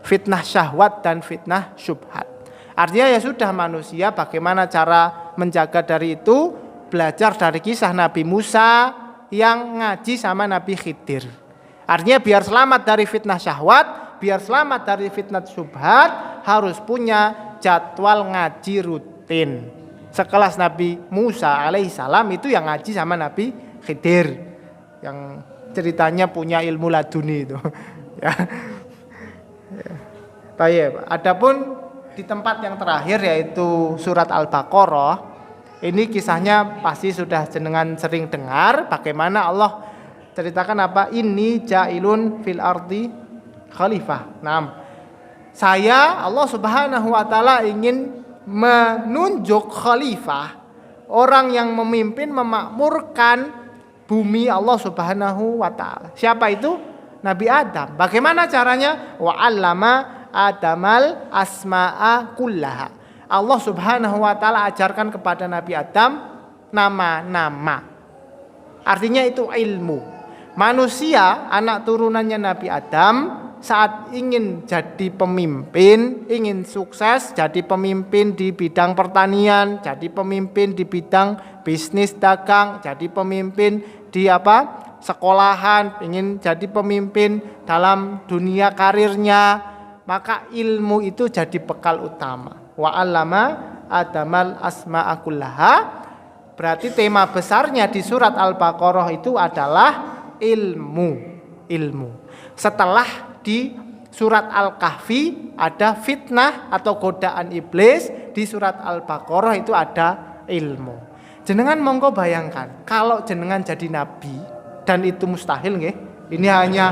Fitnah syahwat dan fitnah syubhat. Artinya ya sudah, manusia bagaimana cara menjaga dari itu, belajar dari kisah Nabi Musa yang ngaji sama Nabi Khidir. Artinya biar selamat dari fitnah syahwat, biar selamat dari fitnah syubhat, harus punya jadwal ngaji rutin. Sekelas Nabi Musa alaihissalam itu yang ngaji sama Nabi Khidir, yang ceritanya punya ilmu laduni itu. Ya. Baik, adapun di tempat yang terakhir yaitu surat Al-Baqarah, ini kisahnya pasti sudah jenengan sering dengar bagaimana Allah ceritakan apa? Inni ja'ilun fil ardi khalifah. Nah, saya Allah Subhanahu wa taala ingin menunjuk khalifah, orang yang memimpin memakmurkan bumi Allah Subhanahu wa taala. Siapa itu? Nabi Adam. Bagaimana caranya? Wa 'allama Adamal asma'a kullaha. Allah Subhanahu wa taala ajarkan kepada Nabi Adam nama-nama. Artinya itu ilmu. Manusia, anak turunannya Nabi Adam, saat ingin jadi pemimpin, ingin sukses jadi pemimpin di bidang pertanian, jadi pemimpin di bidang bisnis dagang, jadi pemimpin di sekolahan, ingin jadi pemimpin dalam dunia karirnya, maka ilmu itu jadi bekal utama. Wa 'allama Adamal asma'a kullaha. Berarti tema besarnya di surat Al-Baqarah itu adalah ilmu. Setelah di surat Al-Kahfi ada fitnah atau godaan iblis, di surat Al-Baqarah itu ada ilmu. Jenengan monggo bayangkan kalau jenengan jadi nabi, dan itu mustahil nggih. Ini hanya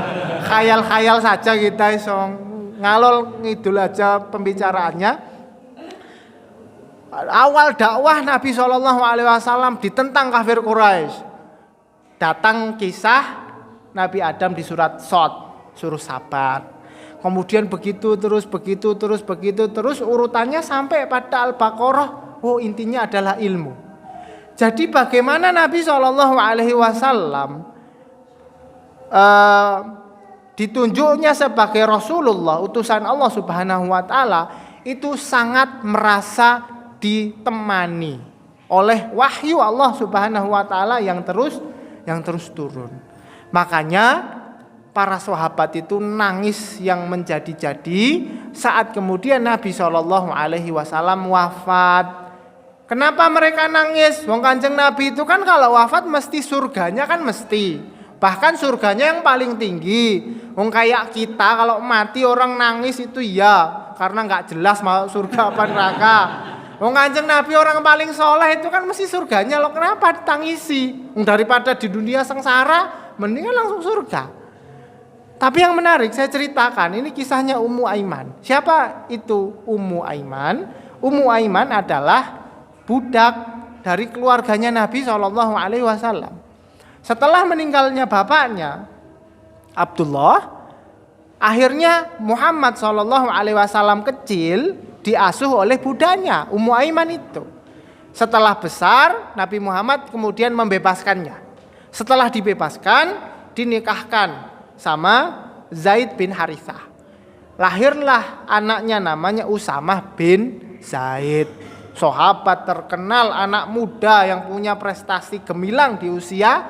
khayal-khayal saja, kita ngalol ngidul aja pembicaraannya. Awal dakwah Nabi SAW ditentang kafir Quraisy. Datang kisah Nabi Adam di surat Shad, suruh sabar. Kemudian begitu terus urutannya sampai pada Al-Baqarah. Oh, intinya adalah ilmu. Jadi bagaimana Nabi SAW ditunjuknya sebagai Rasulullah, utusan Allah Subhanahu wa taala, itu sangat merasa ditemani oleh wahyu Allah Subhanahu wa taala yang terus turun. Makanya para sahabat itu nangis yang menjadi-jadi saat kemudian Nabi SAW wafat. Kenapa mereka nangis? Wong Kanjeng Nabi itu kan kalau wafat mesti surganya kan mesti. Bahkan surganya yang paling tinggi. Wong kayak kita kalau mati orang nangis itu ya karena nggak jelas mau surga apa neraka. Wong Kanjeng Nabi orang paling soleh itu kan mesti surganya loh. Kenapa ditangisi? Daripada di dunia sengsara mendingan langsung surga. Tapi yang menarik saya ceritakan, ini kisahnya Ummu Aiman. Siapa itu Ummu Aiman? Ummu Aiman adalah budak dari keluarganya Nabi SAW. Setelah meninggalnya bapaknya Abdullah, akhirnya Muhammad SAW kecil diasuh oleh budanya Ummu Aiman itu. Setelah besar, Nabi Muhammad kemudian membebaskannya. Setelah dibebaskan, dinikahkan sama Zaid bin Harithah. Lahirlah anaknya namanya Usamah bin Zaid. Sahabat terkenal, anak muda yang punya prestasi gemilang di usia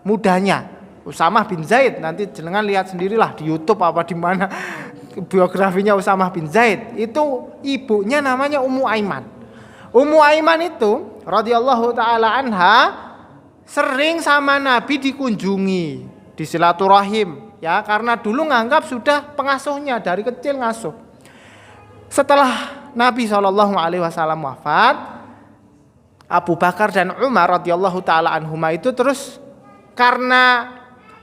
mudanya. Usamah bin Zaid, nanti jenengan lihat sendirilah di YouTube apa di mana biografinya Usamah bin Zaid. Itu ibunya namanya Ummu Aiman. Ummu Aiman itu radhiyallahu taala anha sering sama Nabi dikunjungi, disilaturahim, ya, karena dulu nganggap sudah pengasuhnya, dari kecil ngasuh. Setelah Nabi SAW wafat, Abu Bakar dan Umar radhiyallahu taala anhuma itu terus karena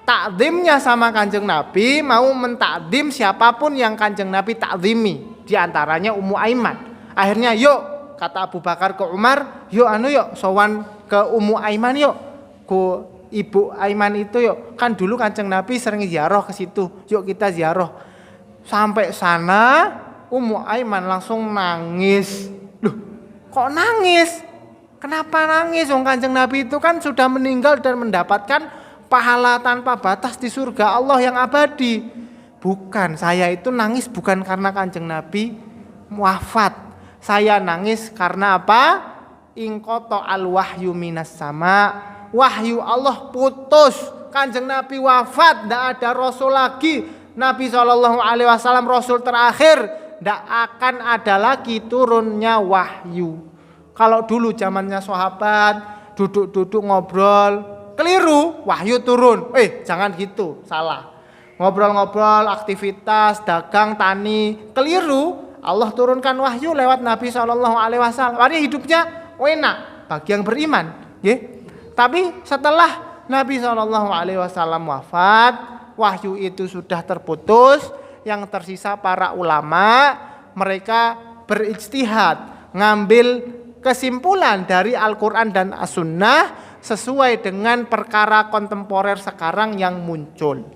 takzimnya sama Kanjeng Nabi, mau mentakdim siapapun yang Kanjeng Nabi takzimi, di antaranya Ummu Aiman. Akhirnya yuk, kata Abu Bakar ke Umar, yuk sowan ke Ummu Aiman yuk, ke Ibu Aiman itu yuk. Kan dulu Kanjeng Nabi sering ziarah ke situ, yuk kita ziarah. Sampai sana Ummu Aiman langsung nangis. Loh, kok nangis? Kenapa nangis? Wong Kanjeng Nabi itu kan sudah meninggal dan mendapatkan pahala tanpa batas di surga Allah yang abadi. Bukan, saya itu nangis bukan karena Kanjeng Nabi wafat. Saya nangis karena apa? Ingqata al wahyu minas sama. Wahyu Allah putus Kanjeng Nabi wafat, tidak ada Rasul lagi, Nabi SAW Rasul terakhir, tidak akan ada lagi turunnya wahyu. Kalau dulu zamannya sahabat duduk-duduk ngobrol, keliru, wahyu turun. Jangan gitu, salah. Ngobrol-ngobrol, aktivitas, dagang, tani, keliru. Allah turunkan wahyu lewat Nabi SAW. Ini hidupnya enak bagi yang beriman. Tapi setelah Nabi SAW wafat, wahyu itu sudah terputus. Yang tersisa para ulama, mereka berijtihad, ngambil kesimpulan dari Al-Quran dan As-Sunnah sesuai dengan perkara kontemporer sekarang yang muncul.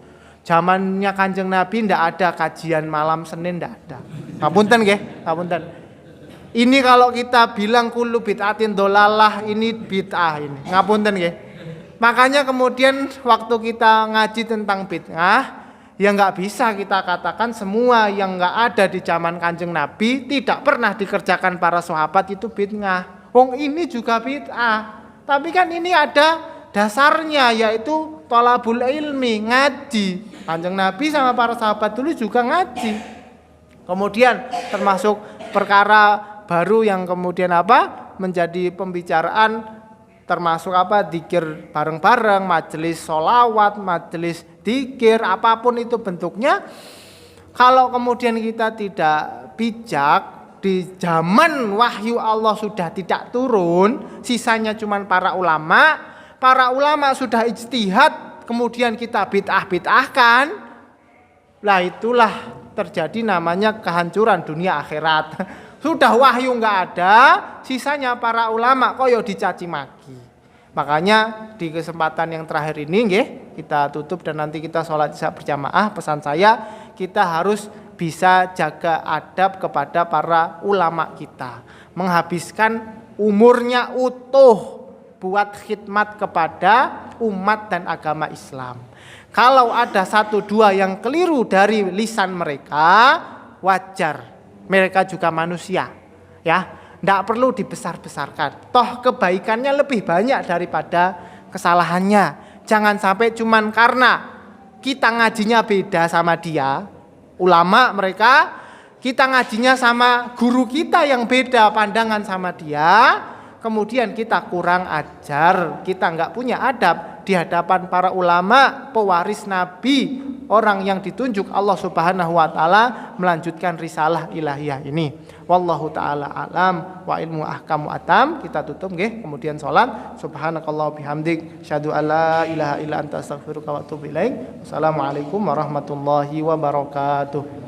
Zamannya Kanjeng Nabi tidak ada kajian malam Senin, tidak ada. Ngapunten nggih, ngapunten. Ini kalau kita bilang kullu bid'atin dolalah, ini bid'ah ini. Ngapunten nggih. Makanya kemudian waktu kita ngaji tentang bid'ah, ya nggak bisa kita katakan semua yang nggak ada di zaman Kanjeng Nabi tidak pernah dikerjakan para sahabat itu bid'ah. Wong ini juga bid'ah. Tapi kan ini ada dasarnya, yaitu thalabul ilmi, ngaji. Kanjeng Nabi sama para sahabat dulu juga ngaji. Kemudian termasuk perkara baru yang kemudian menjadi pembicaraan, termasuk dzikir bareng-bareng, majelis sholawat, majelis dzikir, apapun itu bentuknya. Kalau kemudian kita tidak bijak, di zaman wahyu Allah sudah tidak turun, sisanya cuma para ulama sudah ijtihad, kemudian kita bid'ah-bid'ahkan, lah itulah terjadi namanya kehancuran dunia akhirat. Sudah wahyu nggak ada, sisanya para ulama koyo dicaci maki. Makanya di kesempatan yang terakhir ini kita tutup dan nanti kita sholat isya berjamaah. Pesan saya, kita harus bisa jaga adab kepada para ulama kita, menghabiskan umurnya utuh buat khidmat kepada umat dan agama Islam. Kalau ada 1-2 yang keliru dari lisan mereka, wajar, mereka juga manusia, ya, tidak perlu dibesar-besarkan. Toh kebaikannya lebih banyak daripada kesalahannya. Jangan sampai cuman karena kita ngajinya beda sama dia, ulama mereka, kita ngajinya sama guru kita yang beda pandangan sama dia, kemudian kita kurang ajar, kita nggak punya adab di hadapan para ulama, pewaris Nabi, orang yang ditunjuk Allah Subhanahu wa taala melanjutkan risalah ilahiyah ini. Wallahu taala alam wa ilmu ahkamu atam. Kita tutup kemudian salat. Subhanakallah bihamdik, syahadu alla ilaha illa anta astaghfiruka wa atubu ilaik. Assalamualaikum warahmatullahi wabarakatuh.